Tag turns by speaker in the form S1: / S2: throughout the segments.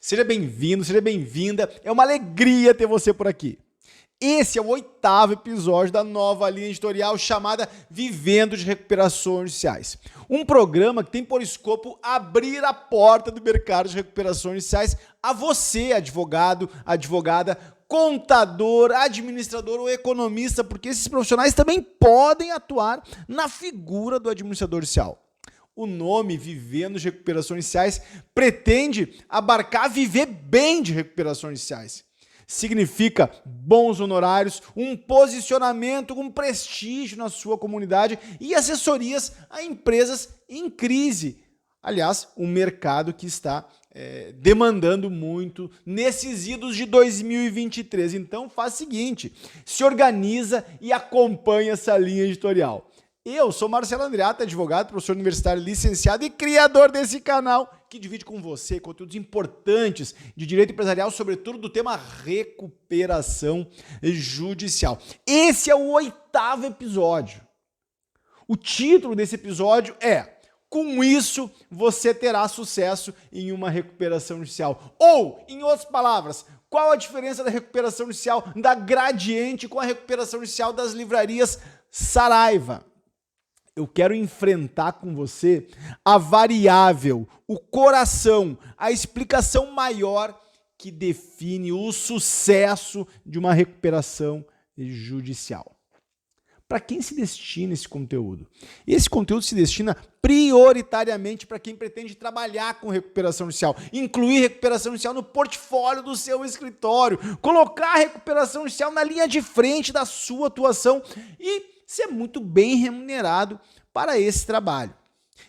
S1: Seja bem-vindo, seja bem-vinda. É uma alegria ter você por aqui. Esse é o 8º episódio da nova linha editorial chamada Vivendo de Recuperações Judiciais. Um programa que tem por escopo abrir a porta do mercado de recuperações judiciais a você, advogado, advogada, contador, administrador ou economista, porque esses profissionais também podem atuar na figura do administrador judicial. O nome Vivendo de Recuperações Judiciais pretende abarcar viver bem de recuperações judiciais. Significa bons honorários, um posicionamento, um prestígio na sua comunidade e assessorias a empresas em crise. Aliás, um mercado que está demandando muito nesses idos de 2023. Então faz o seguinte, se organiza e acompanha essa linha editorial. Eu sou Marcelo Andreatta, advogado, professor universitário, licenciado e criador desse canal que divide com você conteúdos importantes de direito empresarial, sobretudo do tema recuperação judicial. Esse é o 8º episódio. O título desse episódio é "Com isso, você terá sucesso em uma recuperação judicial". Ou, em outras palavras, qual a diferença da recuperação judicial da Gradiente com a recuperação judicial das livrarias Saraiva? Eu quero enfrentar com você a variável, o coração, a explicação maior que define o sucesso de uma recuperação judicial. Para quem se destina esse conteúdo? Esse conteúdo se destina prioritariamente para quem pretende trabalhar com recuperação judicial, incluir recuperação judicial no portfólio do seu escritório, colocar a recuperação judicial na linha de frente da sua atuação e ser muito bem remunerado para esse trabalho.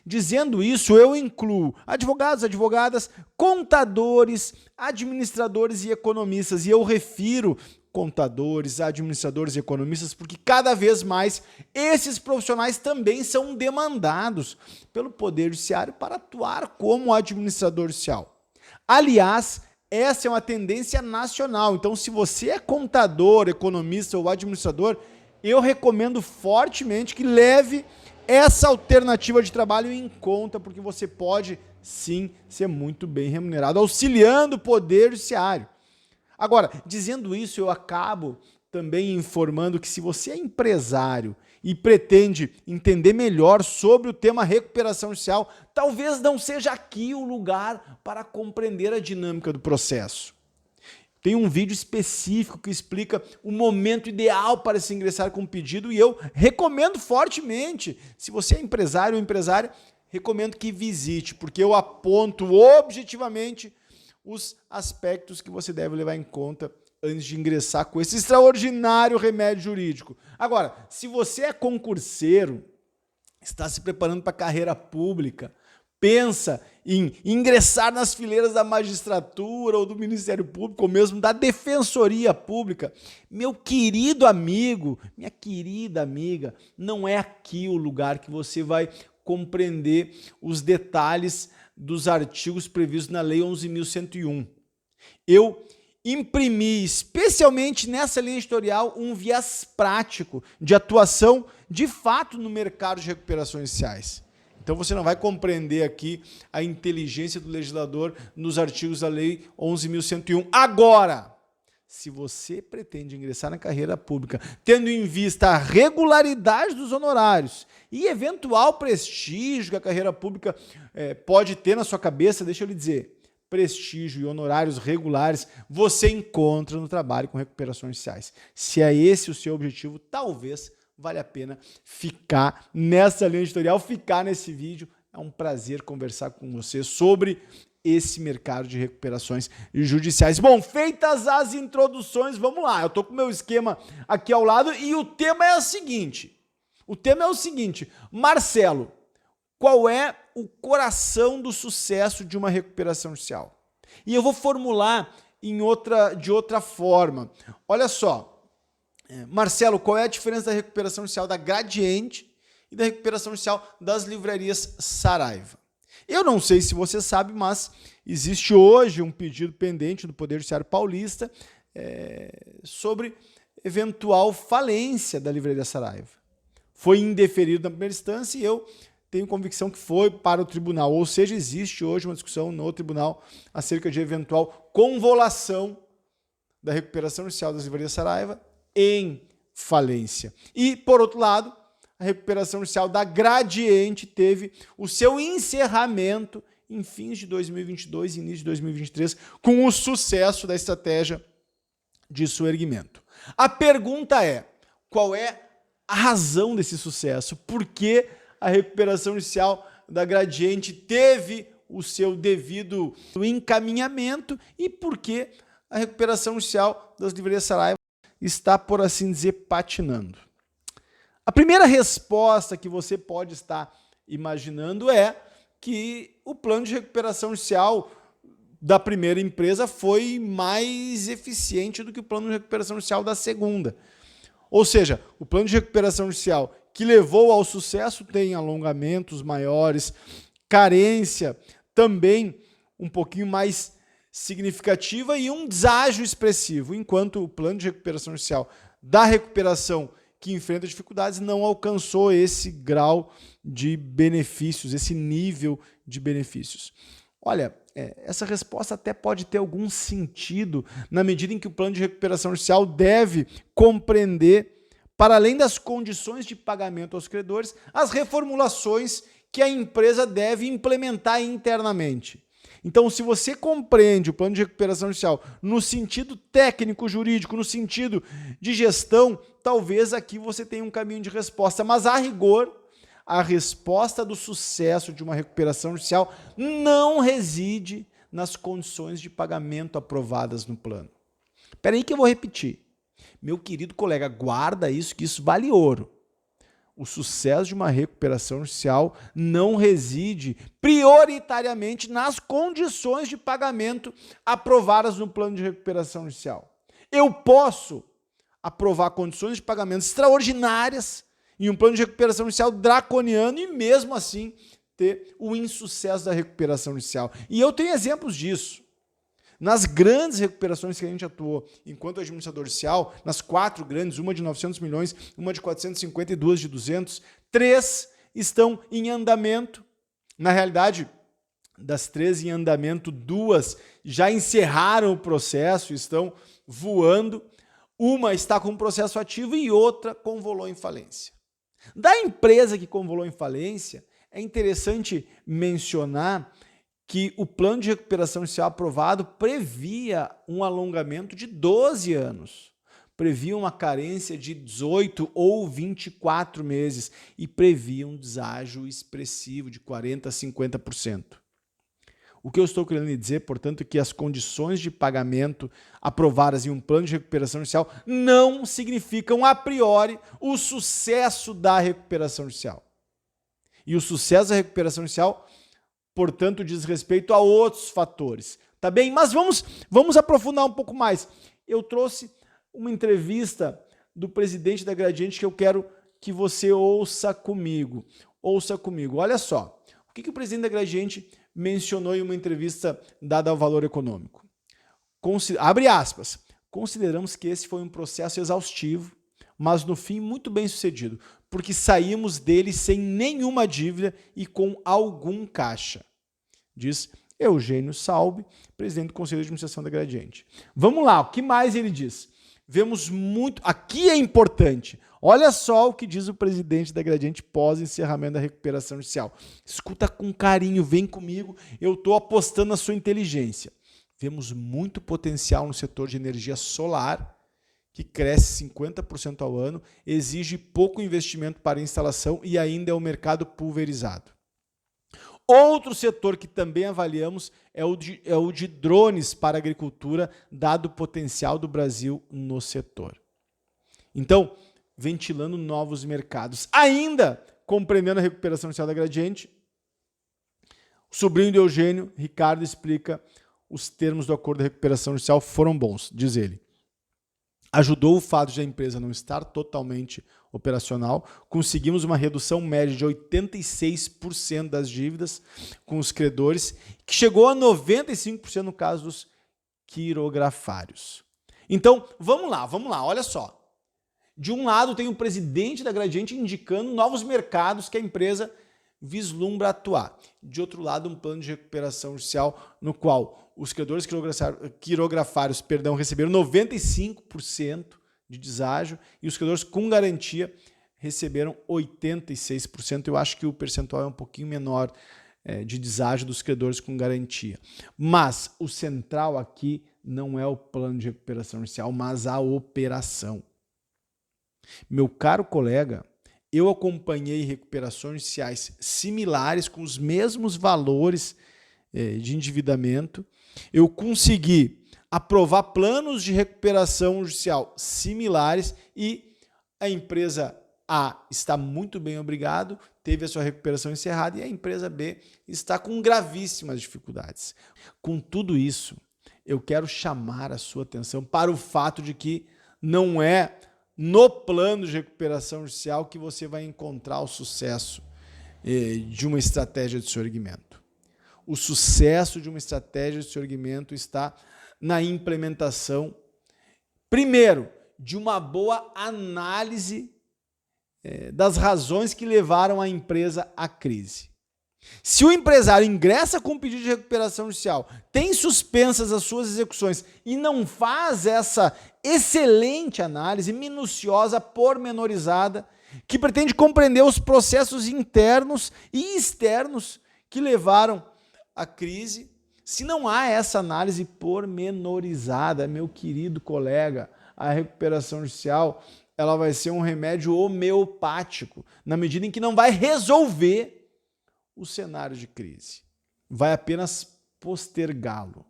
S1: Dizendo isso, eu incluo advogados, advogadas, contadores, administradores e economistas. E eu refiro contadores, administradores e economistas porque cada vez mais esses profissionais também são demandados pelo Poder Judiciário para atuar como administrador judicial. Aliás, essa é uma tendência nacional. Então, se você é contador, economista ou administrador, eu recomendo fortemente que leve essa alternativa de trabalho em conta, porque você pode, sim, ser muito bem remunerado, auxiliando o Poder Judiciário. Agora, dizendo isso, eu acabo também informando que se você é empresário e pretende entender melhor sobre o tema recuperação judicial, talvez não seja aqui o lugar para compreender a dinâmica do processo. Tem um vídeo específico que explica o momento ideal para se ingressar com o pedido e eu recomendo fortemente, se você é empresário ou empresária, recomendo que visite, porque eu aponto objetivamente os aspectos que você deve levar em conta antes de ingressar com esse extraordinário remédio jurídico. Agora, se você é concurseiro, está se preparando para a carreira pública, pensa em ingressar nas fileiras da magistratura ou do Ministério Público ou mesmo da Defensoria Pública, meu querido amigo, minha querida amiga, não é aqui o lugar que você vai compreender os detalhes dos artigos previstos na Lei 11.101. Eu imprimi, especialmente nessa linha editorial, um viés prático de atuação de fato no mercado de recuperações judiciais. Então você não vai compreender aqui a inteligência do legislador nos artigos da Lei 11.101. Agora, se você pretende ingressar na carreira pública, tendo em vista a regularidade dos honorários e eventual prestígio que a carreira pública pode ter na sua cabeça, deixa eu lhe dizer, prestígio e honorários regulares você encontra no trabalho com recuperações judiciais. Se é esse o seu objetivo, talvez vale a pena ficar nessa linha editorial, ficar nesse vídeo. É um prazer conversar com você sobre esse mercado de recuperações judiciais. Bom, feitas as introduções, vamos lá. Eu estou com o meu esquema aqui ao lado e o tema é o seguinte. Marcelo, qual é o coração do sucesso de uma recuperação judicial? E eu vou formular de outra forma. Olha só. Marcelo, qual é a diferença da recuperação judicial da Gradiente e da recuperação judicial das livrarias Saraiva? Eu não sei se você sabe, mas existe hoje um pedido pendente do Poder Judiciário Paulista sobre eventual falência da livraria Saraiva. Foi indeferido na primeira instância e eu tenho convicção que foi para o tribunal, ou seja, existe hoje uma discussão no tribunal acerca de eventual convolução da recuperação judicial das livrarias Saraiva em falência. E, por outro lado, a recuperação judicial da Gradiente teve o seu encerramento em fins de 2022 e início de 2023, com o sucesso da estratégia de soerguimento. A pergunta é, qual é a razão desse sucesso? Por que a recuperação judicial da Gradiente teve o seu devido encaminhamento e por que a recuperação judicial das livrarias Saraiva está, por assim dizer, patinando? A primeira resposta que você pode estar imaginando é que o plano de recuperação judicial da primeira empresa foi mais eficiente do que o plano de recuperação judicial da segunda. Ou seja, o plano de recuperação judicial que levou ao sucesso tem alongamentos maiores, carência também um pouquinho mais significativa e um deságio expressivo, enquanto o plano de recuperação judicial da recuperação que enfrenta dificuldades não alcançou esse grau de benefícios, esse nível de benefícios. Olha, essa resposta até pode ter algum sentido na medida em que o plano de recuperação judicial deve compreender, para além das condições de pagamento aos credores, as reformulações que a empresa deve implementar internamente. Então, se você compreende o plano de recuperação judicial no sentido técnico-jurídico, no sentido de gestão, talvez aqui você tenha um caminho de resposta. Mas, a rigor, a resposta do sucesso de uma recuperação judicial não reside nas condições de pagamento aprovadas no plano. Espera aí que eu vou repetir. Meu querido colega, guarda isso, que isso vale ouro. O sucesso de uma recuperação judicial não reside prioritariamente nas condições de pagamento aprovadas no plano de recuperação judicial. Eu posso aprovar condições de pagamento extraordinárias em um plano de recuperação judicial draconiano e mesmo assim ter o insucesso da recuperação judicial. E eu tenho exemplos disso. Nas grandes recuperações que a gente atuou enquanto administrador judicial, nas 4 grandes, uma de 900 milhões, uma de 450 e 2 de 200, 3 estão em andamento. Na realidade, das 3 em andamento, 2 já encerraram o processo, estão voando. Uma está com processo ativo e outra convolou em falência. Da empresa que convolou em falência, é interessante mencionar que o plano de recuperação judicial aprovado previa um alongamento de 12 anos, previa uma carência de 18 ou 24 meses e previa um deságio expressivo de 40% a 50%. O que eu estou querendo dizer, portanto, é que as condições de pagamento aprovadas em um plano de recuperação judicial não significam, a priori, o sucesso da recuperação judicial. E o sucesso da recuperação judicial, portanto, diz respeito a outros fatores. Tá bem? Mas vamos aprofundar um pouco mais. Eu trouxe uma entrevista do presidente da Gradiente que eu quero que você ouça comigo. Ouça comigo. Olha só. O que o presidente da Gradiente mencionou em uma entrevista dada ao Valor Econômico? Abre aspas. Consideramos que esse foi um processo exaustivo, mas no fim muito bem sucedido, porque saímos dele sem nenhuma dívida e com algum caixa, diz Eugênio Salbe, presidente do Conselho de Administração da Gradiente. Vamos lá, o que mais ele diz? Vemos muito... Aqui é importante. Olha só o que diz o presidente da Gradiente pós-encerramento da recuperação judicial. Escuta com carinho, vem comigo, eu estou apostando na sua inteligência. Vemos muito potencial no setor de energia solar, que cresce 50% ao ano, exige pouco investimento para instalação e ainda é um mercado pulverizado. Outro setor que também avaliamos é o de drones para a agricultura, dado o potencial do Brasil no setor. Então, ventilando novos mercados. Ainda compreendendo a recuperação judicial da Gradiente, o sobrinho de Eugênio, Ricardo, explica os termos do acordo de recuperação judicial foram bons, diz ele. Ajudou o fato de a empresa não estar totalmente operacional, conseguimos uma redução média de 86% das dívidas com os credores, que chegou a 95% no caso dos quirografários. Então, vamos lá, olha só. De um lado tem o presidente da Gradiente indicando novos mercados que a empresa vislumbra atuar. De outro lado, um plano de recuperação judicial no qual os credores quirografários receberam 95% de deságio e os credores com garantia receberam 86%. Eu acho que o percentual é um pouquinho menor de deságio dos credores com garantia. Mas o central aqui não é o plano de recuperação judicial, mas a operação. Meu caro colega, eu acompanhei recuperações judiciais similares, com os mesmos valores de endividamento. Eu consegui aprovar planos de recuperação judicial similares e a empresa A está muito bem, obrigado, teve a sua recuperação encerrada, e a empresa B está com gravíssimas dificuldades. Com tudo isso, eu quero chamar a sua atenção para o fato de que não é no plano de recuperação judicial que você vai encontrar o sucesso de uma estratégia de sorgimento. O sucesso de uma estratégia de sorgimento está na implementação, primeiro, de uma boa análise das razões que levaram a empresa à crise. Se o empresário ingressa com um pedido de recuperação judicial, tem suspensas as suas execuções e não faz essa excelente análise minuciosa, pormenorizada, que pretende compreender os processos internos e externos que levaram à crise, se não há essa análise pormenorizada, meu querido colega, a recuperação judicial ela vai ser um remédio homeopático, na medida em que não vai resolver o cenário de crise, vai apenas postergá-lo.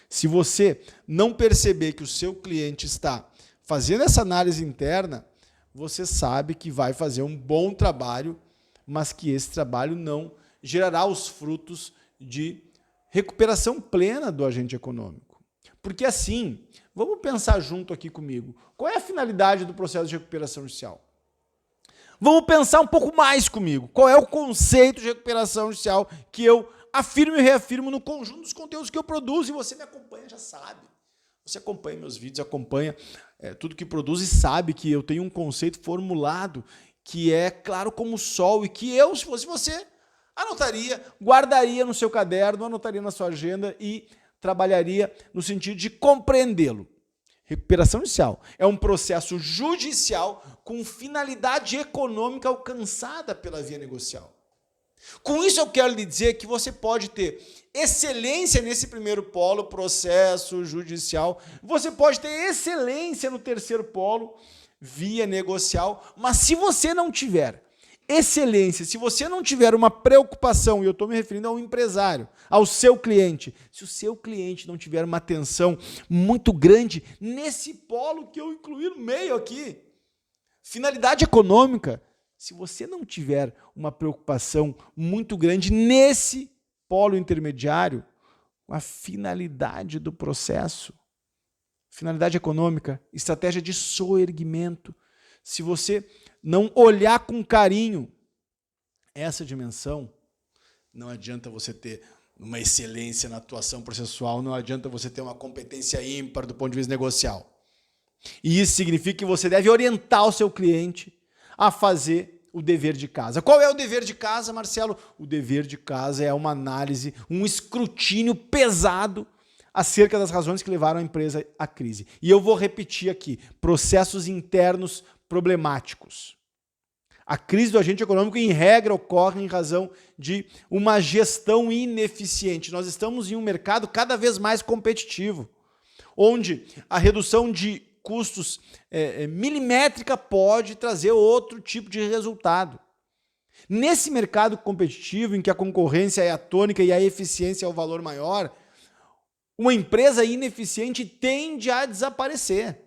S1: Se você não perceber que o seu cliente está fazendo essa análise interna, você sabe que vai fazer um bom trabalho, mas que esse trabalho não gerará os frutos de recuperação plena do agente econômico. Porque assim, vamos pensar junto aqui comigo, qual é a finalidade do processo de recuperação judicial? Vamos pensar um pouco mais comigo. Qual é o conceito de recuperação judicial que eu afirmo e reafirmo no conjunto dos conteúdos que eu produzo? E você me acompanha, já sabe. Você acompanha meus vídeos, acompanha tudo que produzo e sabe que eu tenho um conceito formulado que é claro como o sol e que eu, se fosse você, anotaria, guardaria no seu caderno, anotaria na sua agenda e trabalharia no sentido de compreendê-lo. Recuperação judicial é um processo judicial com finalidade econômica alcançada pela via negocial. Com isso eu quero lhe dizer que você pode ter excelência nesse primeiro polo, processo judicial, você pode ter excelência no terceiro polo, via negocial, mas se você não tiver excelência, se você não tiver uma preocupação, e eu estou me referindo ao empresário, ao seu cliente, se o seu cliente não tiver uma atenção muito grande nesse polo que eu incluí no meio aqui, finalidade econômica, se você não tiver uma preocupação muito grande nesse polo intermediário, a finalidade do processo, finalidade econômica, estratégia de soerguimento, se você não olhar com carinho essa dimensão, não adianta você ter uma excelência na atuação processual, não adianta você ter uma competência ímpar do ponto de vista negocial. E isso significa que você deve orientar o seu cliente a fazer o dever de casa. Qual é o dever de casa, Marcelo? O dever de casa é uma análise, um escrutínio pesado acerca das razões que levaram a empresa à crise. E eu vou repetir aqui, processos internos problemáticos. A crise do agente econômico, em regra, ocorre em razão de uma gestão ineficiente. Nós estamos em um mercado cada vez mais competitivo, onde a redução de custos milimétrica pode trazer outro tipo de resultado. Nesse mercado competitivo, em que a concorrência é a tônica e a eficiência é o valor maior, uma empresa ineficiente tende a desaparecer.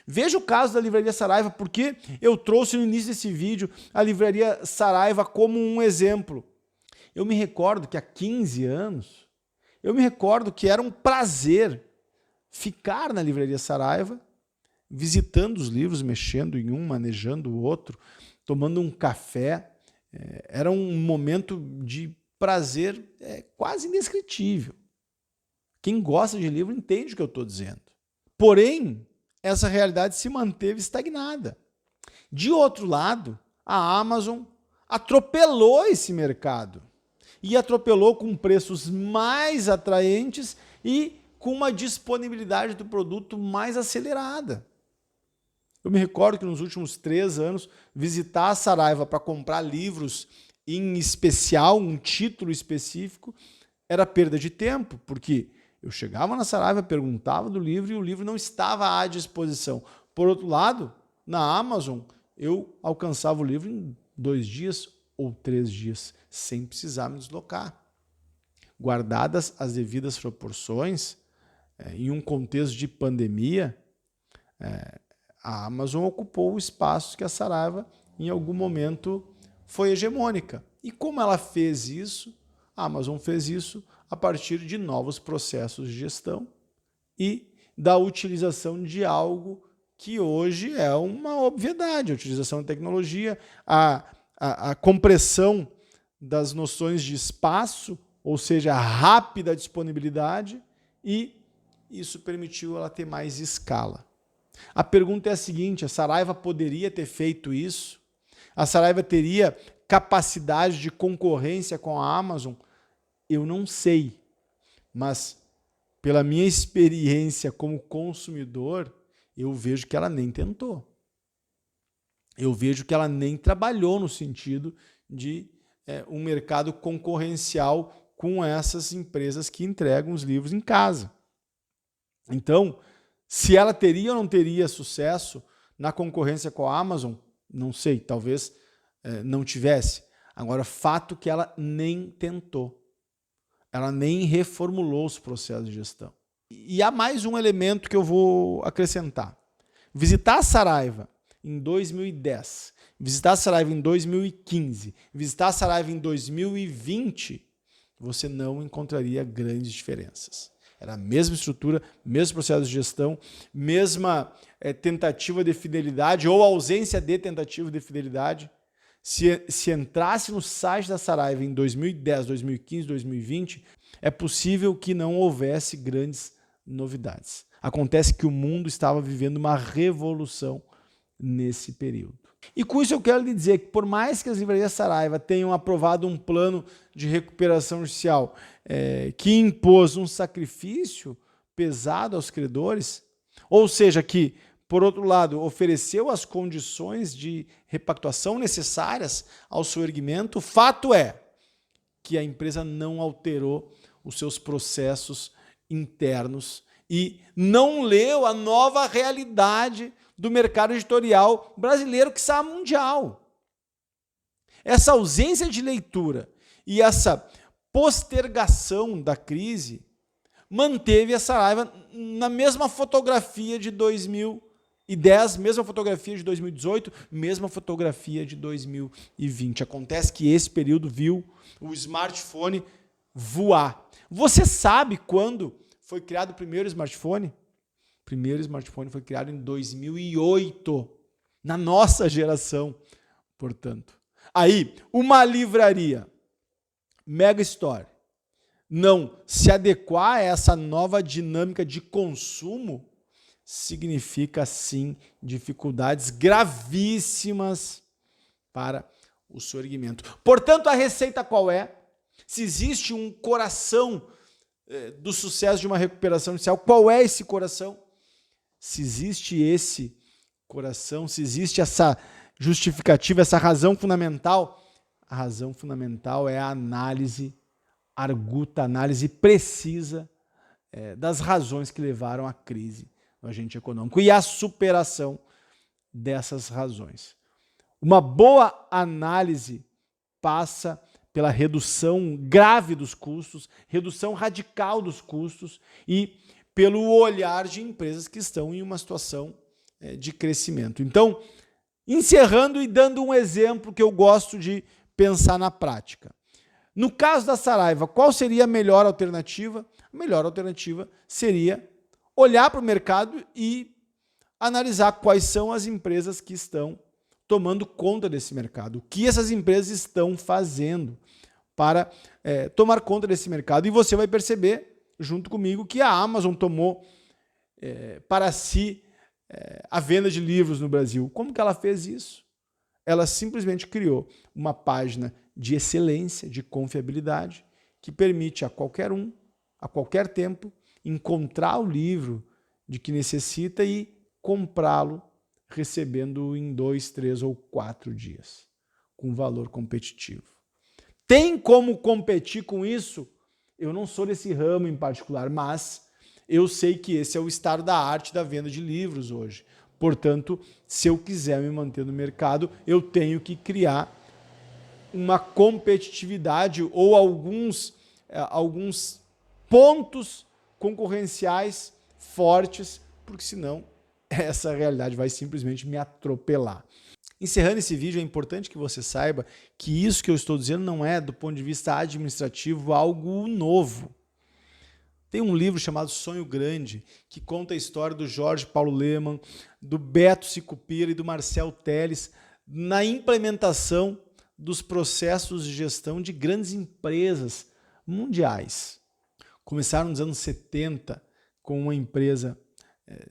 S1: Veja o caso da Livraria Saraiva, porque eu trouxe no início desse vídeo a Livraria Saraiva como um exemplo. Eu me recordo que há 15 anos, era um prazer ficar na Livraria Saraiva, visitando os livros, mexendo em um, manejando o outro, tomando um café. Era um momento de prazer quase indescritível. Quem gosta de livro entende o que eu estou dizendo. Porém, essa realidade se manteve estagnada. De outro lado, a Amazon atropelou esse mercado. E atropelou com preços mais atraentes e com uma disponibilidade do produto mais acelerada. Eu me recordo que nos últimos 3 anos, visitar a Saraiva para comprar livros em especial, um título específico, era perda de tempo, porque eu chegava na Saraiva, perguntava do livro e o livro não estava à disposição. Por outro lado, na Amazon, eu alcançava o livro em 2 dias ou 3 dias, sem precisar me deslocar. Guardadas as devidas proporções, em um contexto de pandemia, a Amazon ocupou o espaço que a Saraiva, em algum momento, foi hegemônica. E como ela fez isso? A Amazon fez isso a partir de novos processos de gestão e da utilização de algo que hoje é uma obviedade, a utilização da tecnologia, a compressão das noções de espaço, ou seja, a rápida disponibilidade, e isso permitiu ela ter mais escala. A pergunta é a seguinte: a Saraiva poderia ter feito isso? A Saraiva teria capacidade de concorrência com a Amazon? Eu não sei, mas pela minha experiência como consumidor, eu vejo que ela nem tentou. Eu vejo que ela nem trabalhou no sentido de um mercado concorrencial com essas empresas que entregam os livros em casa. Então, se ela teria ou não teria sucesso na concorrência com a Amazon, não sei, talvez não tivesse. Agora, fato que ela nem tentou. Ela nem reformulou os processos de gestão. E há mais um elemento que eu vou acrescentar. Visitar a Saraiva em 2010, visitar a Saraiva em 2015, visitar a Saraiva em 2020, você não encontraria grandes diferenças. Era a mesma estrutura, mesmo processo de gestão, mesma tentativa de fidelidade ou ausência de tentativa de fidelidade. Se entrasse no site da Saraiva em 2010, 2015, 2020, é possível que não houvesse grandes novidades. Acontece que o mundo estava vivendo uma revolução nesse período. E com isso eu quero lhe dizer que, por mais que as livrarias Saraiva tenham aprovado um plano de recuperação judicial que impôs um sacrifício pesado aos credores, ou seja, que, por outro lado, ofereceu as condições de repactuação necessárias ao seu erguimento, o fato é que a empresa não alterou os seus processos internos e não leu a nova realidade do mercado editorial brasileiro, que quiçá mundial. Essa ausência de leitura e essa postergação da crise manteve a Saraiva na mesma fotografia de 2010, mesma fotografia de 2018, mesma fotografia de 2020. Acontece que esse período viu o smartphone voar. Você sabe quando foi criado o primeiro smartphone? O primeiro smartphone foi criado em 2008, na nossa geração, portanto. Aí, uma livraria, Mega Store, não se adequar a essa nova dinâmica de consumo significa, sim, dificuldades gravíssimas para o seu erguimento. Portanto, a receita qual é? Se existe um coração do sucesso de uma recuperação judicial, qual é esse coração? Se existe esse coração, se existe essa justificativa, essa razão fundamental, a razão fundamental é a análise arguta, análise precisa das razões que levaram à crise do agente econômico e a superação dessas razões. Uma boa análise passa pela redução grave dos custos, redução radical dos custos e pelo olhar de empresas que estão em uma situação de crescimento. Então, encerrando e dando um exemplo que eu gosto de pensar na prática. No caso da Saraiva, qual seria a melhor alternativa? A melhor alternativa seria olhar para o mercado e analisar quais são as empresas que estão tomando conta desse mercado, o que essas empresas estão fazendo para tomar conta desse mercado. E você vai perceber, junto comigo, que a Amazon tomou para si a venda de livros no Brasil. Como que ela fez isso? ela simplesmente criou uma página de excelência, de confiabilidade, que permite a qualquer um, a qualquer tempo, encontrar o livro de que necessita e comprá-lo, recebendo em 2, 3 ou 4 dias, com valor competitivo. Tem como competir com isso? Eu não sou desse ramo em particular, mas eu sei que esse é o estado da arte da venda de livros hoje. Portanto, se eu quiser me manter no mercado, eu tenho que criar uma competitividade ou alguns pontos concorrenciais fortes, porque senão essa realidade vai simplesmente me atropelar. Encerrando esse vídeo, é importante que você saiba que isso que eu estou dizendo não é, do ponto de vista administrativo, algo novo. Tem um livro chamado Sonho Grande, que conta a história do Jorge Paulo Lemann, do Beto Sicupira e do Marcel Telles na implementação dos processos de gestão de grandes empresas mundiais. Começaram nos anos 70 com uma empresa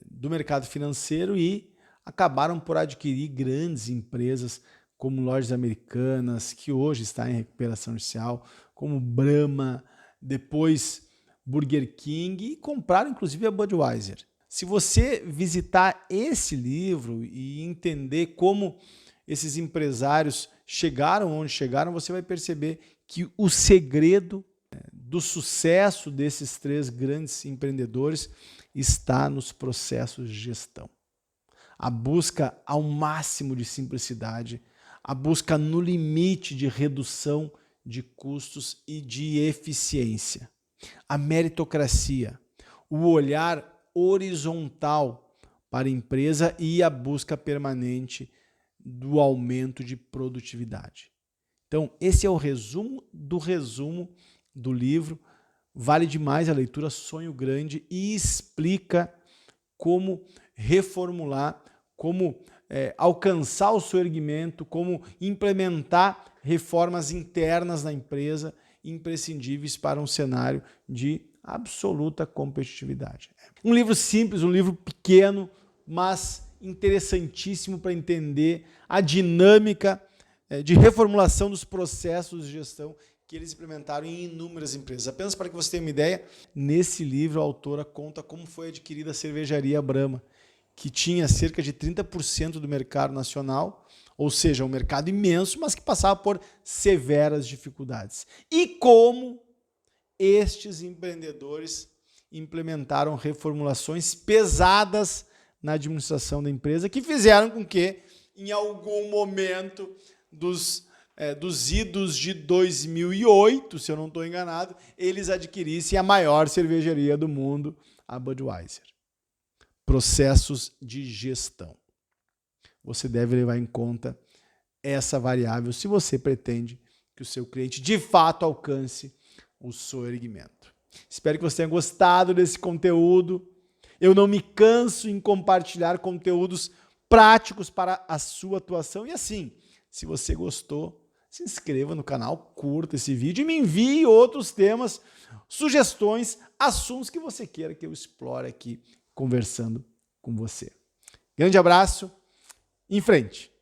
S1: do mercado financeiro e acabaram por adquirir grandes empresas como Lojas Americanas, que hoje está em recuperação judicial, como Brahma, depois Burger King, e compraram inclusive a Budweiser. Se você visitar esse livro e entender como esses empresários chegaram onde chegaram, você vai perceber que o segredo do sucesso desses 3 grandes empreendedores está nos processos de gestão. A busca ao máximo de simplicidade, a busca no limite de redução de custos e de eficiência. A meritocracia, o olhar horizontal para a empresa e a busca permanente do aumento de produtividade. Então, esse é o resumo do livro. Vale demais a leitura, Sonho Grande, e explica como reformular, como alcançar o seu erguimento, como implementar reformas internas na empresa imprescindíveis para um cenário de absoluta competitividade. Um livro simples, um livro pequeno, mas interessantíssimo para entender a dinâmica de reformulação dos processos de gestão que eles implementaram em inúmeras empresas. Apenas para que você tenha uma ideia, nesse livro a autora conta como foi adquirida a cervejaria Brahma, que tinha cerca de 30% do mercado nacional, ou seja, um mercado imenso, mas que passava por severas dificuldades. E como estes empreendedores implementaram reformulações pesadas na administração da empresa, que fizeram com que, em algum momento dos idos de 2008, se eu não estou enganado, eles adquirissem a maior cervejaria do mundo, a Budweiser. Processos de gestão. Você deve levar em conta essa variável se você pretende que o seu cliente de fato alcance o seu erguimento. Espero que você tenha gostado desse conteúdo. Eu não me canso em compartilhar conteúdos práticos para a sua atuação. E assim, se você gostou, se inscreva no canal, curta esse vídeo e me envie outros temas, sugestões, assuntos que você queira que eu explore aqui conversando com você. Grande abraço, em frente!